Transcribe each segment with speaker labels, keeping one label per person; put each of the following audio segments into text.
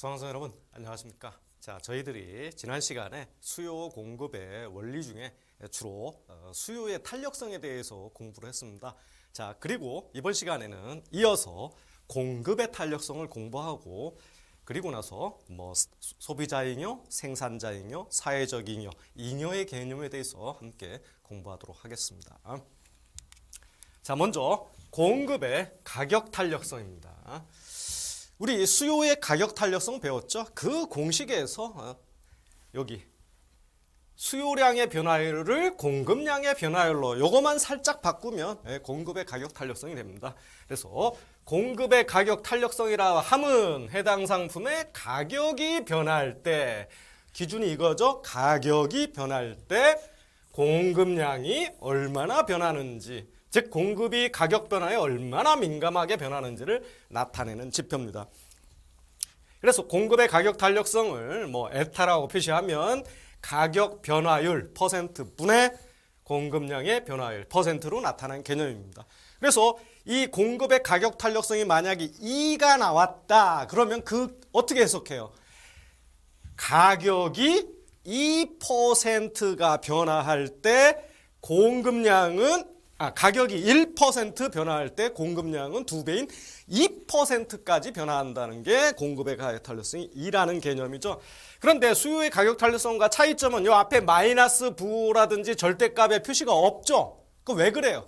Speaker 1: 수강생 여러분 안녕하십니까. 자, 저희들이 지난 시간에 수요 공급의 원리 중에 주로 수요의 탄력성에 대해서 공부를 했습니다. 자, 그리고 이번 시간에는 이어서 공급의 탄력성을 공부하고, 그리고 나서 소비자 잉여, 생산자 잉여, 사회적 잉여, 잉여의 개념에 대해서 함께 공부하도록 하겠습니다. 자, 먼저 공급의 가격 탄력성입니다. 우리 수요의 가격 탄력성 배웠죠? 그 공식에서 여기 수요량의 변화율을 공급량의 변화율로 요거만 살짝 바꾸면 공급의 가격 탄력성이 됩니다. 그래서 공급의 가격 탄력성이라 함은 해당 상품의 가격이 변할 때, 기준이 이거죠. 가격이 변할 때 공급량이 얼마나 변하는지, 즉 공급이 가격 변화에 얼마나 민감하게 변하는지를 나타내는 지표입니다. 그래서 공급의 가격 탄력성을 에타라고 표시하면 가격 변화율 %분의 공급량의 변화율 %로 나타나는 개념입니다. 그래서 이 공급의 가격 탄력성이 만약에 2가 나왔다 그러면 어떻게 해석해요? 가격이 2%가 변화할 때 가격이 1% 변화할 때 공급량은 2배인 2%까지 변화한다는 게 공급의 가격 탄력성이 2라는 개념이죠. 그런데 수요의 가격 탄력성과 차이점은 요 앞에 마이너스 부호라든지 절대값의 표시가 없죠. 그 왜 그래요?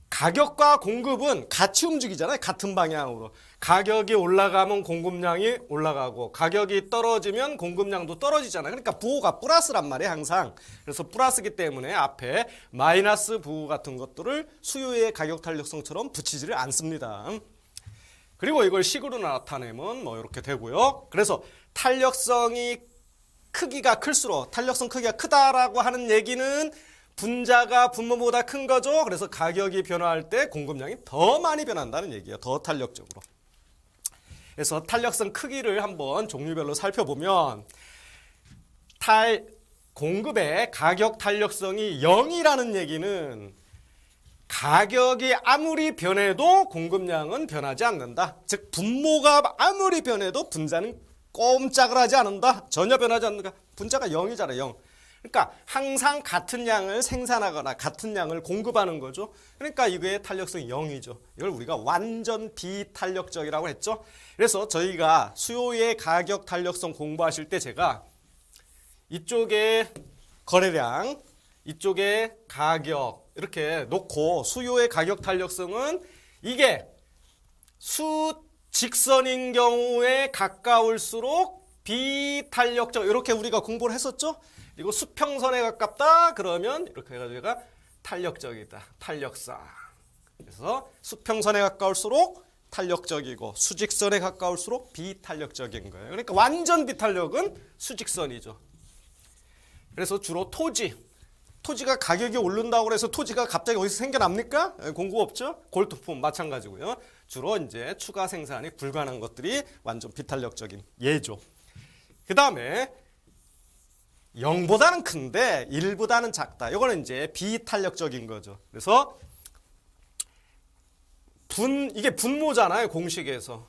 Speaker 1: 가격과 공급은 같이 움직이잖아요. 같은 방향으로. 가격이 올라가면 공급량이 올라가고, 가격이 떨어지면 공급량도 떨어지잖아요. 그러니까 부호가 플러스란 말이에요, 항상. 그래서 플러스기 때문에 앞에 마이너스 부호 같은 것들을 수요의 가격 탄력성처럼 붙이지를 않습니다. 그리고 이걸 식으로 나타내면 이렇게 되고요. 그래서 탄력성이 크기가 클수록, 탄력성 크기가 크다라고 하는 얘기는 분자가 분모보다 큰 거죠. 그래서 가격이 변화할 때 공급량이 더 많이 변한다는 얘기예요. 더 탄력적으로. 그래서 탄력성 크기를 한번 종류별로 살펴보면, 공급의 가격 탄력성이 0이라는 얘기는 가격이 아무리 변해도 공급량은 변하지 않는다. 즉 분모가 아무리 변해도 분자는 꼼짝을 하지 않는다. 전혀 변하지 않는다. 분자가 0이잖아요. 0. 그러니까 항상 같은 양을 생산하거나 같은 양을 공급하는 거죠. 그러니까 이거의 탄력성이 0이죠. 이걸 우리가 완전 비탄력적이라고 했죠. 그래서 저희가 수요의 가격 탄력성 공부하실 때 제가 이쪽에 거래량, 이쪽에 가격 이렇게 놓고, 수요의 가격 탄력성은 이게 수직선인 경우에 가까울수록 비탄력적, 이렇게 우리가 공부를 했었죠. 그리고 수평선에 가깝다 그러면 이렇게 해가지고 얘가 탄력적이다. 탄력성. 그래서 수평선에 가까울수록 탄력적이고 수직선에 가까울수록 비탄력적인 거예요. 그러니까 완전 비탄력은 수직선이죠. 그래서 주로 토지가 가격이 오른다고 해서 토지가 갑자기 어디서 생겨납니까? 공급 없죠? 골투품 마찬가지고요. 주로 이제 추가 생산이 불가능한 것들이 완전 비탄력적인 예죠. 그 다음에 0보다는 큰데 1보다는 작다. 이거는 이제 비탄력적인 거죠. 그래서 이게 분모잖아요. 공식에서.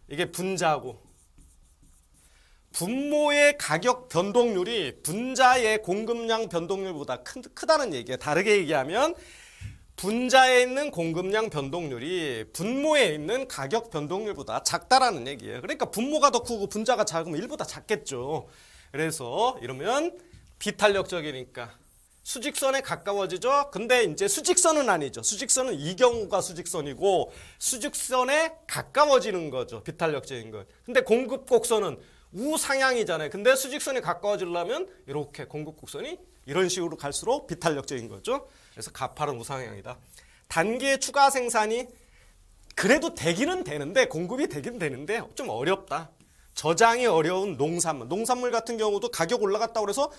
Speaker 1: 이게 분자고. 분모의 가격 변동률이 분자의 공급량 변동률보다 크다는 얘기예요. 다르게 얘기하면 분자에 있는 공급량 변동률이 분모에 있는 가격 변동률보다 작다라는 얘기예요. 그러니까 분모가 더 크고 분자가 작으면 1보다 작겠죠. 그래서 이러면 비탄력적이니까 수직선에 가까워지죠. 근데 이제 수직선은 아니죠. 수직선은 이 경우가 수직선이고 수직선에 가까워지는 거죠. 비탄력적인 거. 근데 공급 곡선은 우상향이잖아요. 근데 수직선에 가까워지려면 이렇게 공급 곡선이 이런 식으로 갈수록 비탄력적인 거죠. 그래서 가파른 우상향이다. 단기의 추가 생산이 그래도 되기는 되는데, 공급이 되기는 되는데 좀 어렵다. 저장이 어려운 농산물 같은 경우도 가격 올라갔다고 해서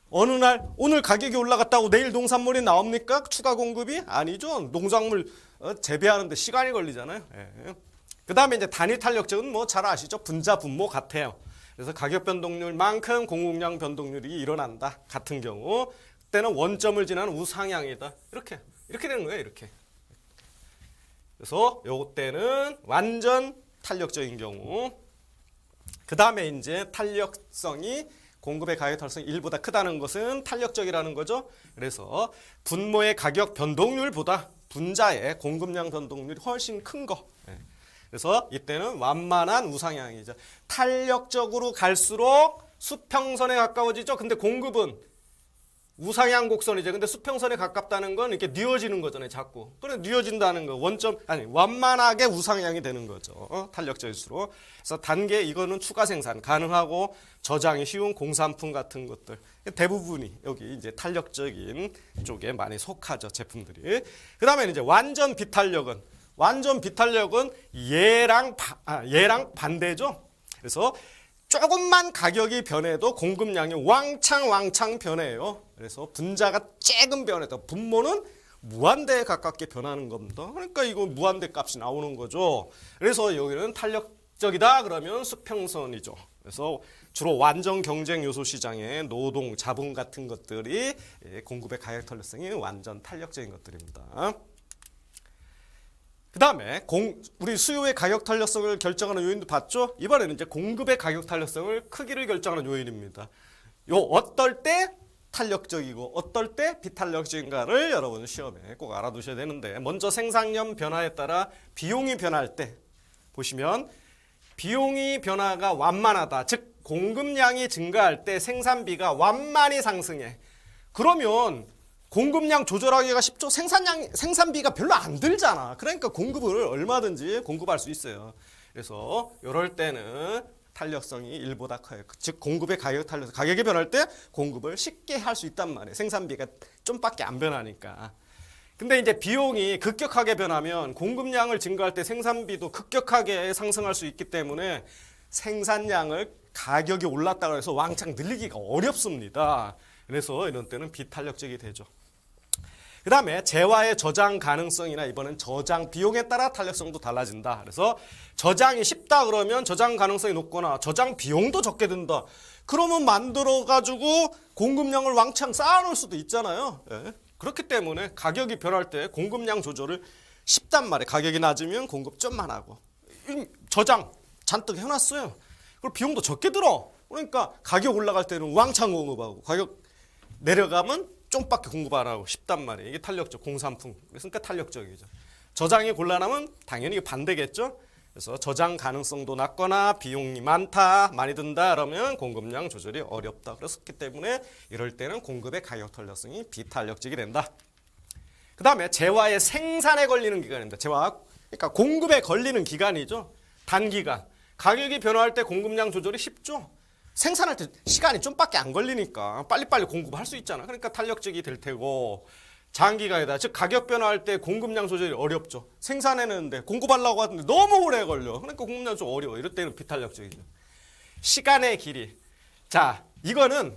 Speaker 1: 어느 날 오늘 가격이 올라갔다고 내일 농산물이 나옵니까? 추가 공급이? 아니죠. 농작물 재배하는데 시간이 걸리잖아요. 그 다음에 이제 단위 탄력적은 잘 아시죠? 분자 분모 같아요. 그래서 가격 변동률만큼 공급량 변동률이 일어난다. 같은 경우 그때는 원점을 지나는 우상향이다. 이렇게 되는 거예요. 이렇게. 그래서 요때는 완전 탄력적인 경우. 그 다음에 이제 탄력성이 공급의 가격 탄력성이 1보다 크다는 것은 탄력적이라는 거죠. 그래서 분모의 가격 변동률보다 분자의 공급량 변동률이 훨씬 큰 거. 그래서 이때는 완만한 우상향이죠. 탄력적으로 갈수록 수평선에 가까워지죠. 근데 공급은 우상향 곡선이죠. 근데 수평선에 가깝다는 건 이렇게 뉘어지는 거잖아요. 자꾸. 그래 뉘어진다는 거. 완만하게 우상향이 되는 거죠. 탄력적일수록. 그래서 단계 이거는 추가 생산 가능하고 저장이 쉬운 공산품 같은 것들. 대부분이 여기 이제 탄력적인 쪽에 많이 속하죠. 제품들이. 그 다음에 이제 완전 비탄력은 얘랑 반대죠. 그래서 조금만 가격이 변해도 공급량이 왕창 변해요. 그래서 분자가 조금 변해도 분모는 무한대에 가깝게 변하는 겁니다. 그러니까 이거 무한대 값이 나오는 거죠. 그래서 여기는 탄력적이다 그러면 수평선이죠. 그래서 주로 완전 경쟁 요소 시장의 노동, 자본 같은 것들이 공급의 가격 탄력성이 완전 탄력적인 것들입니다. 그 다음에 우리 수요의 가격 탄력성을 결정하는 요인도 봤죠? 이번에는 이제 공급의 가격 탄력성을 크기를 결정하는 요인입니다. 어떨 때 탄력적이고 어떨 때 비탄력적인가를 여러분 시험에 꼭 알아두셔야 되는데, 먼저 생산량 변화에 따라 비용이 변할 때 보시면 비용이 변화가 완만하다. 즉 공급량이 증가할 때 생산비가 완만히 상승해. 그러면 공급량 조절하기가 쉽죠. 생산비가 별로 안 들잖아. 그러니까 공급을 얼마든지 공급할 수 있어요. 그래서 이럴 때는 탄력성이 1보다 커요. 즉 공급의 가격 탄력성, 가격이 변할 때 공급을 쉽게 할 수 있단 말이에요. 생산비가 좀밖에 안 변하니까. 근데 이제 비용이 급격하게 변하면 공급량을 증가할 때 생산비도 급격하게 상승할 수 있기 때문에 생산량을 가격이 올랐다고 해서 왕창 늘리기가 어렵습니다. 그래서 이런 때는 비탄력적이 되죠. 그 다음에 재화의 저장 가능성이나 이번엔 저장 비용에 따라 탄력성도 달라진다. 그래서 저장이 쉽다 그러면 저장 가능성이 높거나 저장 비용도 적게 든다. 그러면 만들어가지고 공급량을 왕창 쌓아놓을 수도 있잖아요. 예. 그렇기 때문에 가격이 변할 때 공급량 조절을 쉽단 말이에요. 가격이 낮으면 공급 좀만 하고. 저장 잔뜩 해놨어요. 그리고 비용도 적게 들어. 그러니까 가격 올라갈 때는 왕창 공급하고 가격 내려가면 좀밖에 공급 안 하고 쉽단 말이에요. 이게 탄력적 공산품. 그러니까 탄력적이죠. 저장이 곤란하면 당연히 반대겠죠. 그래서 저장 가능성도 낮거나 비용이 많다, 많이 든다 그러면 공급량 조절이 어렵다. 그렇기 때문에 이럴 때는 공급의 가격 탄력성이 비탄력적이 된다. 그 다음에 재화의 생산에 걸리는 기간입니다. 재화, 그러니까 공급에 걸리는 기간이죠. 단기간. 가격이 변화할 때 공급량 조절이 쉽죠. 생산할 때 시간이 좀밖에 안 걸리니까 빨리빨리 공급할 수 있잖아. 그러니까 탄력적이 될 테고, 장기간이다. 즉 가격 변화할 때 공급량 조절이 어렵죠. 생산해내는데 공급하려고 하는데 너무 오래 걸려. 그러니까 공급량 좀 어려워. 이럴 때는 비탄력적이죠. 시간의 길이. 자, 이거는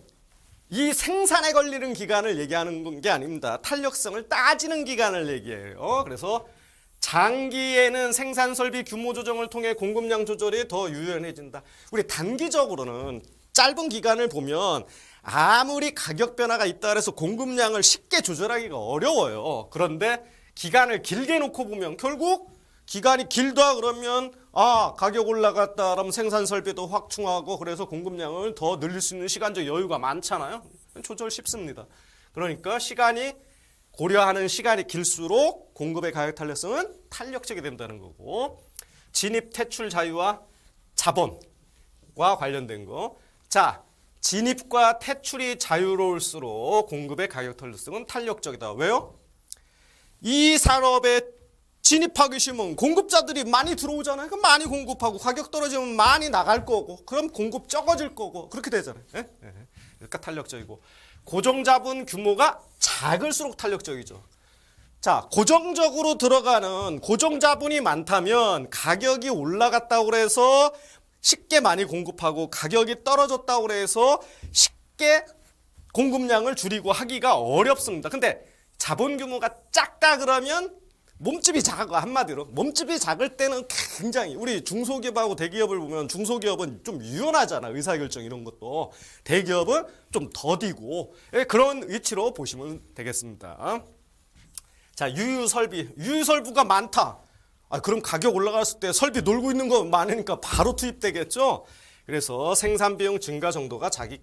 Speaker 1: 이 생산에 걸리는 기간을 얘기하는 게 아닙니다. 탄력성을 따지는 기간을 얘기해요. 그래서 장기에는 생산 설비 규모 조정을 통해 공급량 조절이 더 유연해진다. 우리 단기적으로는 짧은 기간을 보면 아무리 가격 변화가 있다 해서 공급량을 쉽게 조절하기가 어려워요. 그런데 기간을 길게 놓고 보면 결국 기간이 길다 그러면 가격 올라갔다 그러면 생산 설비도 확충하고 그래서 공급량을 더 늘릴 수 있는 시간적 여유가 많잖아요. 조절 쉽습니다. 그러니까 고려하는 시간이 길수록 공급의 가격 탄력성은 탄력적이 된다는 거고, 진입 퇴출 자유와 자본과 관련된 거. 자, 진입과 퇴출이 자유로울수록 공급의 가격 탄력성은 탄력적이다. 왜요? 이 산업에 진입하기 쉬우면 공급자들이 많이 들어오잖아요. 그럼 많이 공급하고 가격 떨어지면 많이 나갈 거고, 그럼 공급 적어질 거고, 그렇게 되잖아요. 그러니까 탄력적이고, 고정자본 규모가 작을수록 탄력적이죠. 자, 고정적으로 들어가는 고정자본이 많다면 가격이 올라갔다고 해서 쉽게 많이 공급하고 가격이 떨어졌다고 해서 쉽게 공급량을 줄이고 하기가 어렵습니다. 근데 자본 규모가 작다 그러면 몸집이 작아. 한마디로 몸집이 작을 때는 굉장히, 우리 중소기업하고 대기업을 보면 중소기업은 좀 유연하잖아. 의사결정 이런 것도. 대기업은 좀 더디고, 그런 위치로 보시면 되겠습니다. 자, 유유설부가 많다. 그럼 가격 올라갔을 때 설비 놀고 있는 거 많으니까 바로 투입되겠죠. 그래서 생산 비용 증가 정도가 자기